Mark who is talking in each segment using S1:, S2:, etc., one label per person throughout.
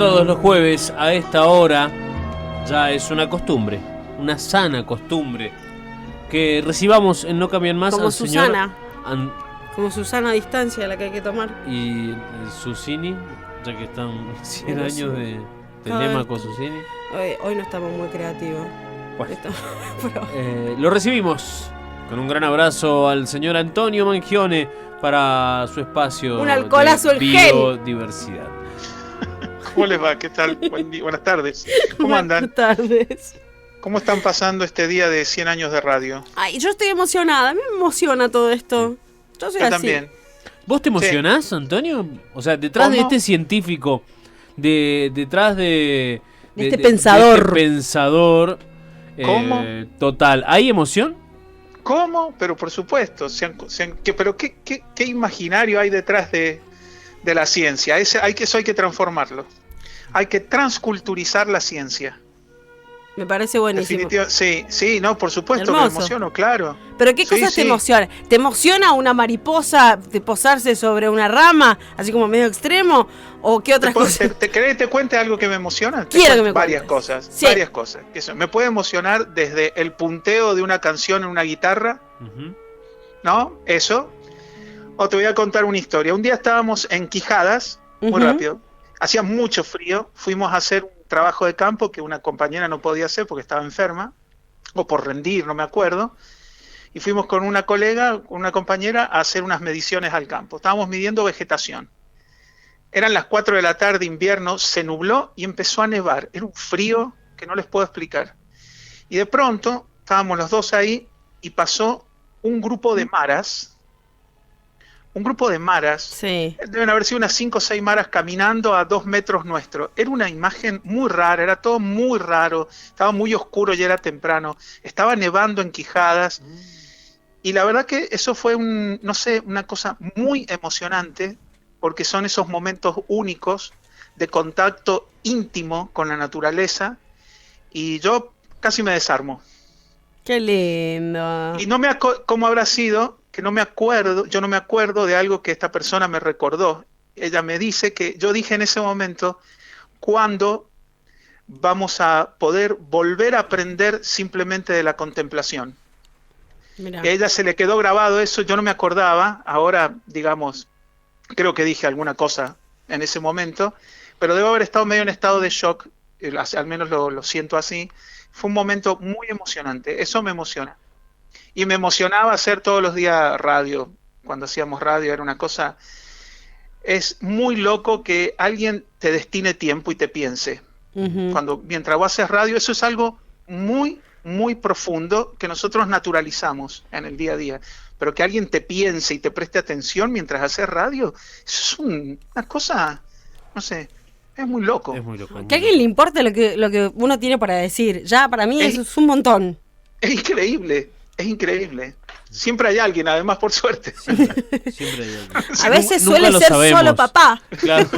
S1: todos los jueves a esta hora ya es una costumbre, una sana costumbre, que recibamos en No Cambian Más
S2: como
S1: al
S2: Susana.
S1: señor
S2: Como Susana a distancia, la que hay que tomar.
S1: y Susini, ya que están 100
S2: Pero
S1: años
S2: sí.
S1: de
S2: Cada
S1: Telemaco
S2: vez-
S1: Susini.
S2: Hoy no estamos muy creativos.
S1: Bueno,
S2: Pero-
S1: lo recibimos con un gran abrazo al señor Antonio Mangione para su espacio
S2: Un alcoholazo
S1: de
S2: el gel.
S1: biodiversidad.
S3: ¿Cómo les va? ¿Qué tal? Buenas tardes. ¿Cómo andan?
S2: Buenas tardes.
S3: ¿Cómo están pasando este día de 100 años de radio?
S2: Ay, yo estoy emocionada. A mí me emociona todo esto. Yo soy
S3: Yo
S2: así.
S3: también.
S1: ¿Vos te emocionás, Antonio? O sea, detrás de
S3: ¿Cómo?
S1: este científico, detrás de
S2: este pensador.
S1: de este pensador
S3: ¿Cómo?
S1: total, ¿hay emoción?
S3: ¿Cómo? Pero por supuesto. Pero ¿qué imaginario hay detrás de la ciencia? Eso hay que transformarlo. Hay que transculturizar la ciencia.
S2: Me parece buenísimo.
S3: Sí, no, por supuesto,
S2: Hermoso.
S3: me emociono, claro.
S2: ¿Pero qué
S3: Sí,
S2: cosas te
S3: sí.
S2: emociona? ¿Te emociona una mariposa de posarse sobre una rama, así como medio extremo? ¿O qué otras cosas?
S3: ¿Querés que te cuente algo que me emociona? Te
S2: Quiero que
S3: cuento
S2: me
S3: varias
S2: cuentes.
S3: cosas.
S2: Sí.
S3: Varias cosas. Me puede emocionar desde el punteo de una canción en una guitarra,
S1: Ujú.
S3: ¿no? Eso. O te voy a contar una historia. Un día estábamos en Quijadas, muy
S2: Ujú.
S3: rápido. Hacía mucho frío. Fuimos a hacer un trabajo de campo que una compañera no podía hacer porque estaba enferma, o por rendir, no me acuerdo. Y fuimos con una colega, con una compañera, a hacer unas mediciones al campo. Estábamos midiendo vegetación. Eran las 4 de la tarde, invierno, se nubló y empezó a nevar. Era un frío que no les puedo explicar. Y de pronto, estábamos los dos ahí y pasó un grupo de maras. Un grupo de maras.
S2: Sí.
S3: Deben haber sido unas 5 o 6 maras caminando a 2 metros nuestro. Era una imagen muy rara, era todo muy raro. Estaba muy oscuro, ya era temprano. Estaba nevando en Quijadas. Y la verdad que eso fue una cosa muy emocionante, porque son esos momentos únicos de contacto íntimo con la naturaleza. Y yo casi me desarmo.
S2: Qué lindo.
S3: Y no cómo habrá sido, que no me acuerdo, yo no me acuerdo de algo que esta persona me recordó. Ella me dice que yo dije en ese momento, ¿cuándo vamos a poder volver a aprender simplemente de la contemplación?
S2: Mirá.
S3: Y a ella se le quedó grabado eso, yo no me acordaba, ahora, digamos, creo que dije alguna cosa en ese momento, pero debo haber estado medio en estado de shock, al menos lo siento así. Fue un momento muy emocionante, eso me emociona. Y me emocionaba hacer todos los días radio, cuando hacíamos radio era una cosa... Es muy loco que alguien te destine tiempo y te piense.
S2: Ujú.
S3: Mientras vos haces radio, eso es algo muy, muy profundo que nosotros naturalizamos en el día a día. Pero que alguien te piense y te preste atención mientras haces radio, eso es una cosa, no sé, es muy loco.
S1: Es muy loco.
S2: Que a alguien le importe lo que uno tiene para decir. Ya, para mí eso es un montón.
S3: Es increíble, es increíble. Siempre hay alguien, además, por suerte.
S1: Siempre hay alguien.
S2: A veces
S1: Nunca
S2: suele
S1: lo
S2: ser
S1: sabemos.
S2: solo papá.
S1: Claro.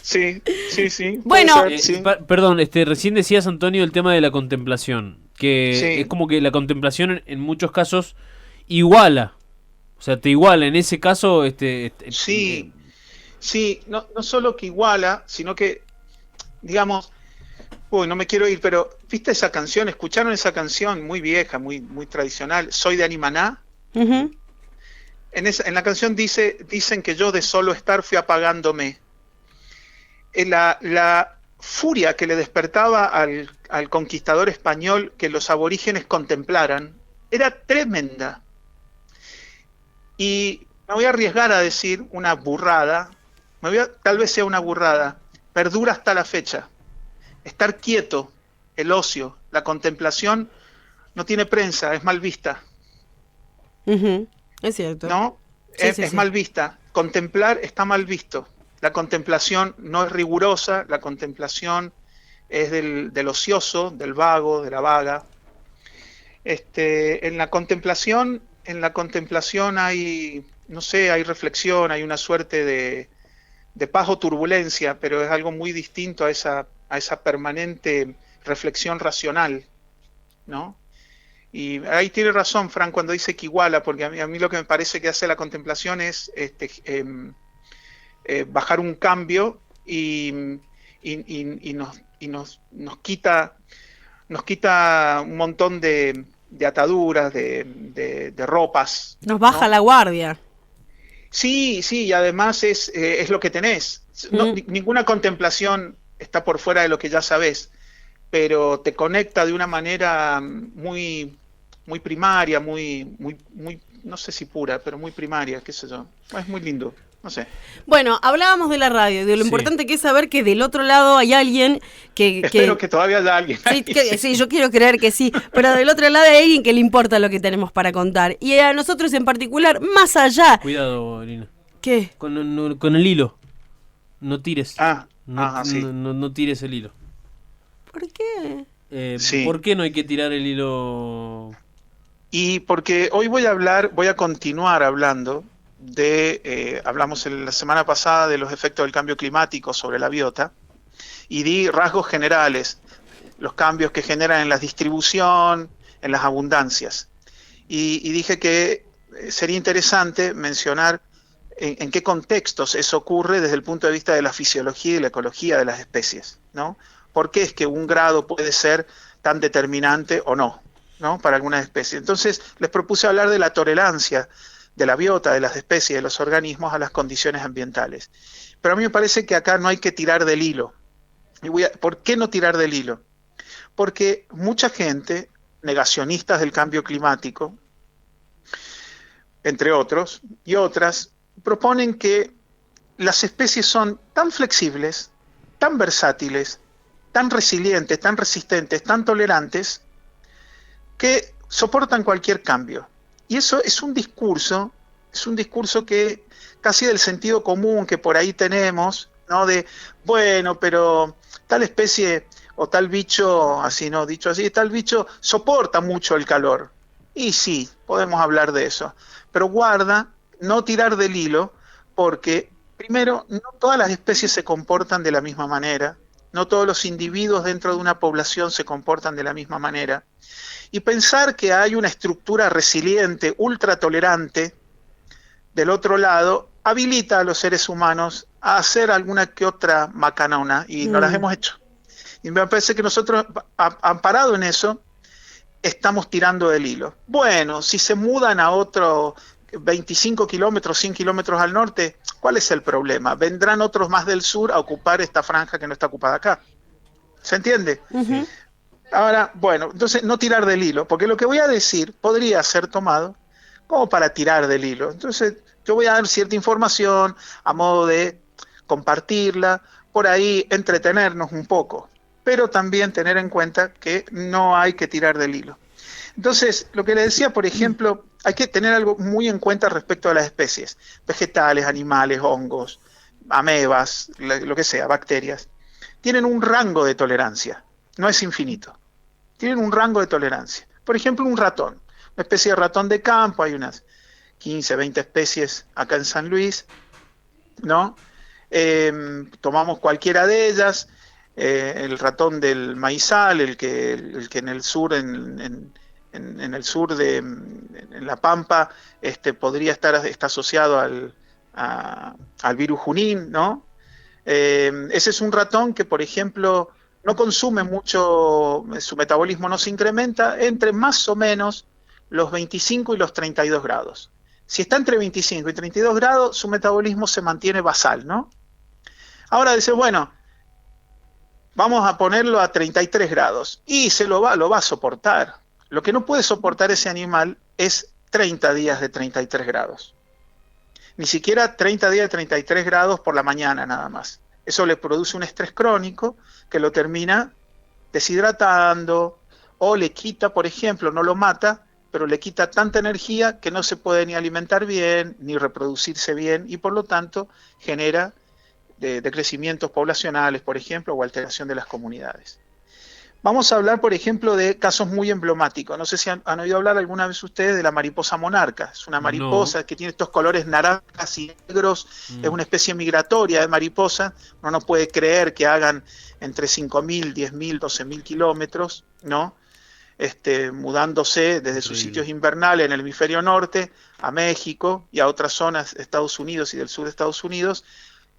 S3: Sí.
S2: Bueno.
S3: puede ser, sí.
S1: Perdón, recién decías, Antonio, el tema de la contemplación, que
S3: Sí.
S1: es como que la contemplación en muchos casos iguala, o sea, te iguala, en ese caso,
S3: Sí, no solo que iguala, sino que, digamos, no me quiero ir, pero ¿viste esa canción? ¿Escucharon esa canción muy vieja, muy, muy tradicional? Soy de Animaná.
S2: Ujú.
S3: En la canción dicen que yo de solo estar fui apagándome. La furia que le despertaba al conquistador español que los aborígenes contemplaran era tremenda. Y me voy a arriesgar a decir una burrada, tal vez sea una burrada, perdura hasta la fecha. Estar quieto, el ocio, la contemplación no tiene prensa, es mal vista,
S2: Ujú. Es cierto.
S3: ¿no?
S2: Sí,
S3: Es
S2: sí.
S3: mal vista. Contemplar está mal visto. La contemplación no es rigurosa, la contemplación es del ocioso, del vago, de la vaga. En la contemplación hay, no sé, hay reflexión, hay una suerte de paz o turbulencia, pero es algo muy distinto a esa permanente reflexión racional, ¿no? Y ahí tiene razón Fran cuando dice que iguala, porque a mí lo que me parece que hace la contemplación es bajar un cambio y, nos quita un montón de ataduras, de ropas.
S2: Nos baja
S3: ¿no?
S2: la guardia.
S3: Sí, y además es lo que tenés. Ninguna contemplación está por fuera de lo que ya sabés, pero te conecta de una manera muy, muy primaria, muy, no sé si pura, pero muy primaria, qué sé yo. Es muy lindo, no sé.
S2: Bueno, hablábamos de la radio y de lo
S1: Sí.
S2: importante que es saber que del otro lado hay alguien que...
S3: Espero que todavía haya alguien ahí.
S2: Sí, yo quiero creer que sí, pero del otro lado hay alguien que le importa lo que tenemos para contar. Y a nosotros en particular, más allá...
S1: Cuidado, Lina.
S2: ¿Qué?
S1: Con el hilo. No tires.
S3: Sí.
S1: No tires el hilo.
S2: ¿Por qué?
S3: Sí.
S1: ¿Por qué no hay que tirar el hilo?
S3: Y porque hoy voy a continuar hablando hablamos la semana pasada de los efectos del cambio climático sobre la biota, y di rasgos generales, los cambios que generan en la distribución, en las abundancias. Y dije que sería interesante mencionar en qué contextos eso ocurre desde el punto de vista de la fisiología y la ecología de las especies, ¿no? ¿Por qué es que un grado puede ser tan determinante o no, ¿no? Para algunas especies. Entonces les propuse hablar de la tolerancia de la biota, de las especies, de los organismos a las condiciones ambientales. Pero a mí me parece que acá no hay que tirar del hilo. ¿Por qué no tirar del hilo? Porque mucha gente, negacionistas del cambio climático, entre otros, y otras, proponen que las especies son tan flexibles, tan versátiles, tan resilientes, tan resistentes, tan tolerantes, que soportan cualquier cambio. Y eso es un discurso que casi del sentido común que por ahí tenemos, ¿no? De, bueno, pero tal especie o tal bicho, así no, dicho así, tal bicho soporta mucho el calor. Y sí, podemos hablar de eso. Pero guarda, no tirar del hilo, porque primero, no todas las especies se comportan de la misma manera, no todos los individuos dentro de una población se comportan de la misma manera. Y pensar que hay una estructura resiliente, ultra tolerante, del otro lado, habilita a los seres humanos a hacer alguna que otra macanona, y no las hemos hecho. Y me parece que nosotros, amparado en eso, estamos tirando del hilo. Bueno, si se mudan a otro 25 kilómetros, 100 kilómetros al norte, ¿cuál es el problema? Vendrán otros más del sur a ocupar esta franja que no está ocupada acá. ¿Se entiende?
S2: Uh-huh.
S3: Ahora, bueno, entonces no tirar del hilo, porque lo que voy a decir podría ser tomado como para tirar del hilo. Entonces yo voy a dar cierta información a modo de compartirla, por ahí entretenernos un poco, pero también tener en cuenta que no hay que tirar del hilo. Entonces, lo que le decía, por ejemplo, hay que tener algo muy en cuenta respecto a las especies, vegetales, animales, hongos, amebas, lo que sea, bacterias. Tienen un rango de tolerancia, no es infinito. Tienen un rango de tolerancia. Por ejemplo, un ratón, una especie de ratón de campo, hay unas 15, 20 especies acá en San Luis, ¿no? Tomamos cualquiera de ellas, el ratón del maizal, el que en el sur, en el sur en La Pampa, podría está asociado al virus Junín, ¿no? Ese es un ratón que, por ejemplo, no consume mucho, su metabolismo no se incrementa entre más o menos los 25 y los 32 grados. Si está entre 25 y 32 grados, su metabolismo se mantiene basal, ¿no? Ahora dice, bueno, vamos a ponerlo a 33 grados y lo va a soportar. Lo que no puede soportar ese animal es 30 días de 33 grados. Ni siquiera 30 días de 33 grados por la mañana nada más. Eso le produce un estrés crónico que lo termina deshidratando o le quita, por ejemplo, no lo mata, pero le quita tanta energía que no se puede ni alimentar bien, ni reproducirse bien, y por lo tanto genera decrecimientos poblacionales, por ejemplo, o alteración de las comunidades. Vamos a hablar, por ejemplo, de casos muy emblemáticos. No sé si han oído hablar alguna vez ustedes de la mariposa monarca. Es una mariposa que tiene estos colores naranjas y negros. Es una especie migratoria de mariposa. Uno no puede creer que hagan entre 5.000, 10.000, 12.000 kilómetros, ¿no? Mudándose desde sus sitios invernales en el hemisferio norte a México y a otras zonas de Estados Unidos y del sur de Estados Unidos,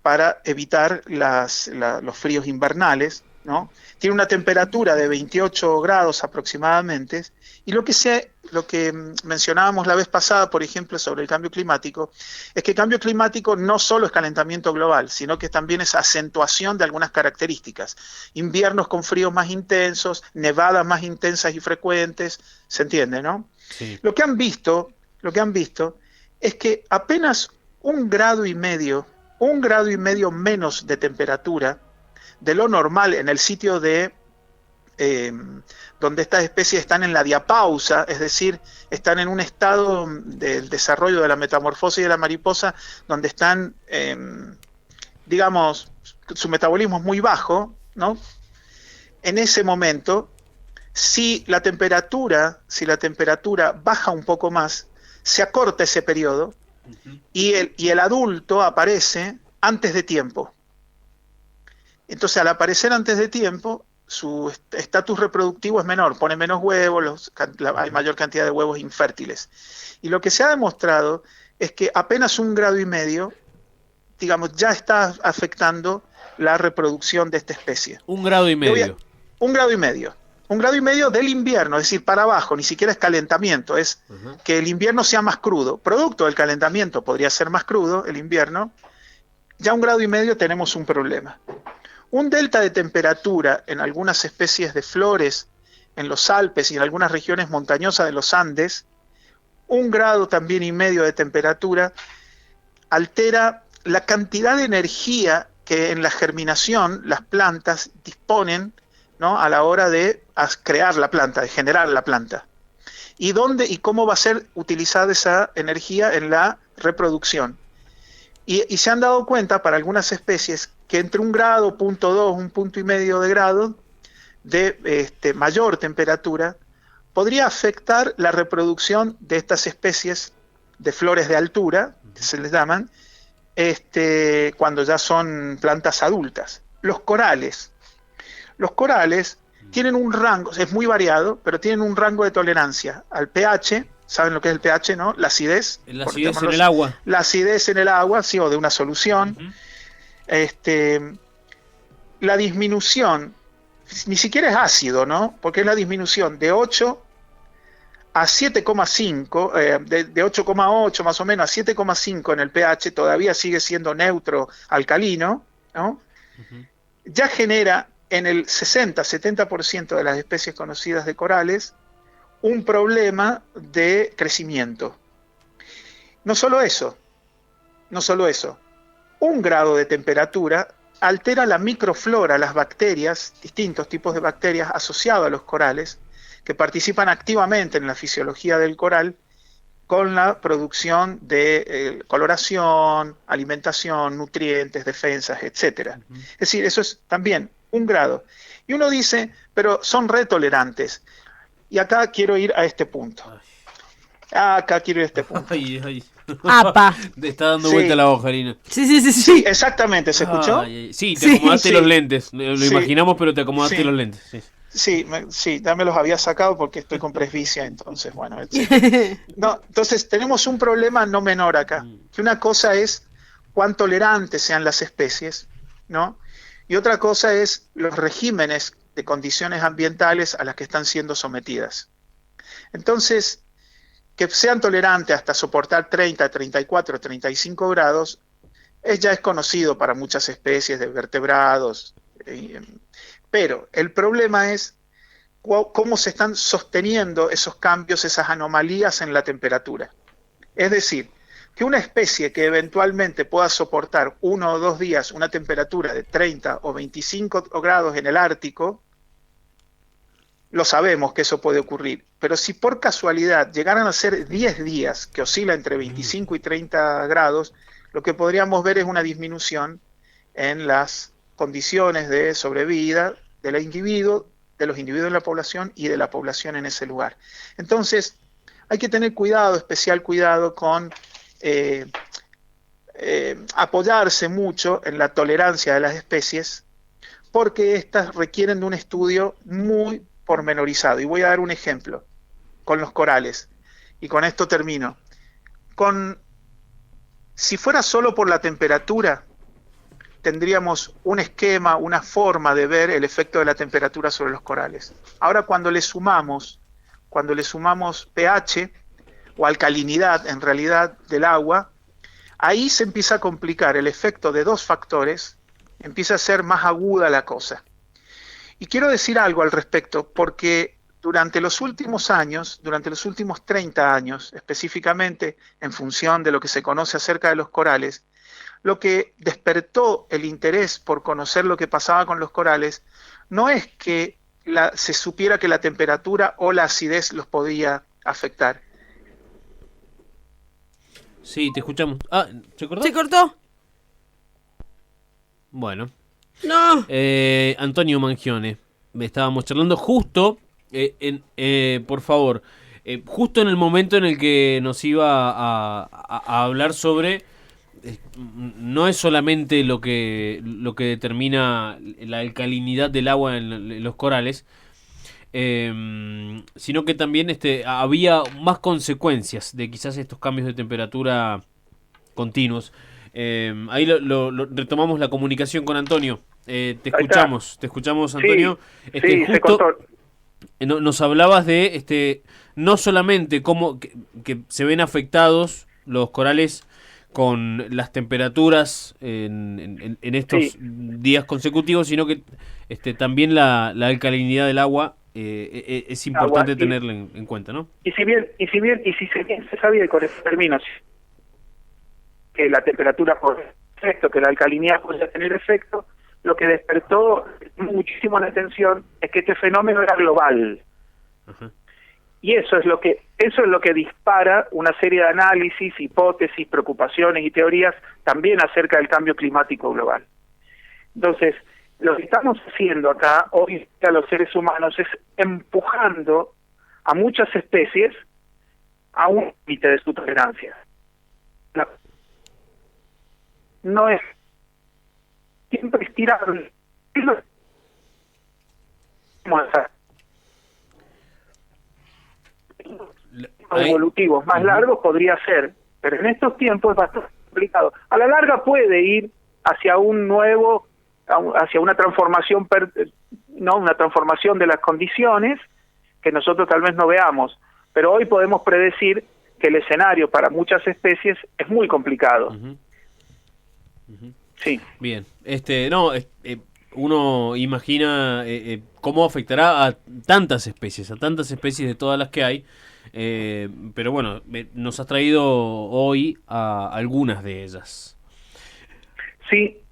S3: para evitar los fríos invernales, ¿no? Tiene una temperatura de 28 grados aproximadamente, y lo que mencionábamos la vez pasada, por ejemplo, sobre el cambio climático, es que el cambio climático no solo es calentamiento global, sino que también es acentuación de algunas características. Inviernos con fríos más intensos, nevadas más intensas y frecuentes, ¿se entiende, no?
S1: Sí.
S3: Lo que han visto es que apenas 1,5 grados menos de temperatura de lo normal en el sitio donde estas especies están en la diapausa, es decir, están en un estado del desarrollo de la metamorfosis de la mariposa, donde están, digamos, su metabolismo es muy bajo, ¿no? En ese momento, si la temperatura baja un poco más, se acorta ese periodo, y el adulto aparece antes de tiempo. Entonces, al aparecer antes de tiempo, su estatus reproductivo es menor, pone menos huevos, hay mayor cantidad de huevos infértiles. Y lo que se ha demostrado es que apenas 1,5 grados, digamos, ya está afectando la reproducción de esta especie.
S1: 1,5 grados.
S3: 1,5 grados. 1,5 grados del invierno, es decir, para abajo, ni siquiera es calentamiento, es que el invierno sea más crudo. Producto del calentamiento podría ser más crudo el invierno, ya 1,5 grados tenemos un problema. Un delta de temperatura en algunas especies de flores, en los Alpes y en algunas regiones montañosas de los Andes, 1,5 grados también de temperatura, altera la cantidad de energía que en la germinación las plantas disponen, ¿no?, a la hora de crear la planta, de generar la planta. ¿Y dónde y cómo va a ser utilizada esa energía en la reproducción? Y se han dado cuenta para algunas especies que entre 1 grado, 0,2, 1,5 de grado de mayor temperatura podría afectar la reproducción de estas especies de flores de altura, que se les llaman, cuando ya son plantas adultas. Los corales tienen un rango, es muy variado, pero tienen un rango de tolerancia al pH. ¿Saben lo que es el pH, no? La acidez.
S1: La acidez en el agua.
S3: La acidez en el agua, sí, o de una solución. La disminución, ni siquiera es ácido, ¿no? Porque es la disminución de 8 a 7,5, de 8,8 más o menos a 7,5 en el pH, todavía sigue siendo neutro alcalino, ¿no? Ya genera en el 60-70% de las especies conocidas de corales un problema de crecimiento. No solo eso, 1 grado de temperatura altera la microflora, las bacterias, distintos tipos de bacterias asociadas a los corales, que participan activamente en la fisiología del coral con la producción de coloración, alimentación, nutrientes, defensas, etc. Es decir, eso es también 1 grado. Y uno dice, pero son retolerantes. Y acá quiero ir a este punto.
S1: Ay.
S2: Apa.
S1: Te está dando vuelta la hoja, Karina.
S3: Sí, exactamente. ¿Se escuchó?
S1: Sí, te acomodaste los lentes. Lo
S3: Sí.
S1: imaginamos, pero te acomodaste los lentes. Sí.
S3: Sí, ya me los había sacado porque estoy con presbicia, entonces, bueno. No, entonces tenemos un problema no menor acá. Que una cosa es cuán tolerantes sean las especies, ¿no? Y otra cosa es los regímenes de condiciones ambientales a las que están siendo sometidas. Entonces, que sean tolerantes hasta soportar 30, 34, 35 grados, ya es conocido para muchas especies de vertebrados. Pero el problema es cómo se están sosteniendo esos cambios, esas anomalías en la temperatura. Es decir, que una especie que eventualmente pueda soportar 1 o 2 días una temperatura de 30 o 25 grados en el Ártico, lo sabemos que eso puede ocurrir, pero si por casualidad llegaran a ser 10 días que oscila entre 25 y 30 grados, lo que podríamos ver es una disminución en las condiciones de sobrevida de los individuos en la población y de la población en ese lugar. Entonces, hay que tener cuidado, especial cuidado con apoyarse mucho en la tolerancia de las especies, porque estas requieren de un estudio muy pormenorizado. Y voy a dar un ejemplo con los corales. Y con esto termino. Si fuera solo por la temperatura, tendríamos un esquema, una forma de ver el efecto de la temperatura sobre los corales. Ahora cuando le sumamos pH o alcalinidad en realidad del agua, ahí se empieza a complicar el efecto de dos factores, empieza a ser más aguda la cosa. Y quiero decir algo al respecto, porque durante los últimos años, durante los últimos 30 años, específicamente en función de lo que se conoce acerca de los corales, lo que despertó el interés por conocer lo que pasaba con los corales no es que se supiera que la temperatura o la acidez los podía afectar.
S1: Sí, te escuchamos. Ah, ¿se cortó?
S2: ¿Se cortó?
S1: Bueno.
S2: No.
S1: Antonio Mangione, estábamos charlando justo, por favor, justo en el momento en el que nos iba a hablar sobre, no es solamente lo que determina la alcalinidad del agua en los corales, sino que también había más consecuencias de quizás estos cambios de temperatura continuos. Ahí retomamos la comunicación con Antonio. Te escuchamos, Antonio.
S3: Sí, sí,
S1: justo
S3: se cortó.
S1: Nos hablabas de no solamente cómo que se ven afectados los corales con las temperaturas en estos días consecutivos, sino que también la alcalinidad del agua es importante tenerla en cuenta, ¿no?
S3: Y si se sabía, y con esos términos, que la temperatura por efecto, que la alcalinidad podía tener efecto, lo que despertó muchísimo la atención es que este fenómeno era global.
S1: Ajá.
S3: Y eso es lo que dispara una serie de análisis, hipótesis, preocupaciones y teorías también acerca del cambio climático global. Entonces, lo que estamos haciendo acá hoy a los seres humanos es empujando a muchas especies a un límite de su tolerancia. No es siempre estirar evolutivos más largos podría ser, pero en estos tiempos es bastante complicado. A la larga puede ir hacia una transformación una transformación de las condiciones que nosotros tal vez no veamos, pero hoy podemos predecir que el escenario para muchas especies es muy complicado. Sí.
S1: Bien, uno imagina cómo afectará a tantas especies de todas las que hay, pero bueno, nos has traído hoy a algunas de ellas.
S3: Sí.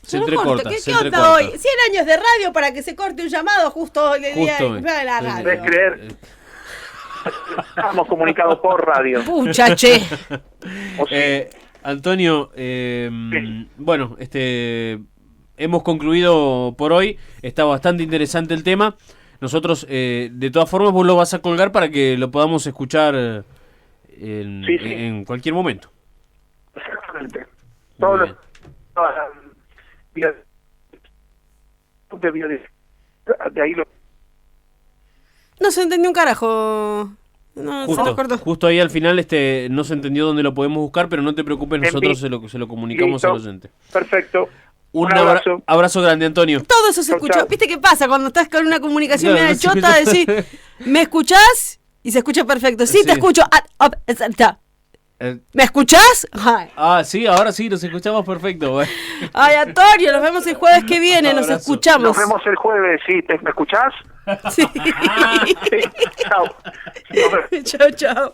S1: Se entrecorta.
S2: ¿Qué onda hoy? 100 años de radio para que se corte un llamado justo el día de la radio.
S3: ¿Puedes creer? Estamos comunicados por radio.
S2: Pucha, che.
S1: Antonio, bueno, hemos concluido por hoy. Está bastante interesante el tema. Nosotros, de todas formas, vos lo vas a colgar para que lo podamos escuchar en cualquier momento.
S3: Exactamente. De ahí
S2: no se entendió un carajo. No, se nos cortó.
S1: Justo ahí al final no se entendió dónde lo podemos buscar, pero no te preocupes, nosotros se lo comunicamos al oyente.
S3: Perfecto.
S1: Un abrazo grande, Antonio.
S2: Todo eso se escuchó.
S3: Chau.
S2: ¿Viste qué pasa cuando estás con una comunicación media chota? Decís, ¿me escuchás? Y se escucha perfecto. Sí, te escucho. ¿Me escuchás?
S1: Sí, ahora sí, nos escuchamos perfecto.
S2: Ay, Antonio, nos vemos el jueves que viene, nos escuchamos.
S3: Nos vemos el jueves, sí. ¿Me escuchás?
S2: Sí.
S3: Sí. Chao.
S2: Chao, chao.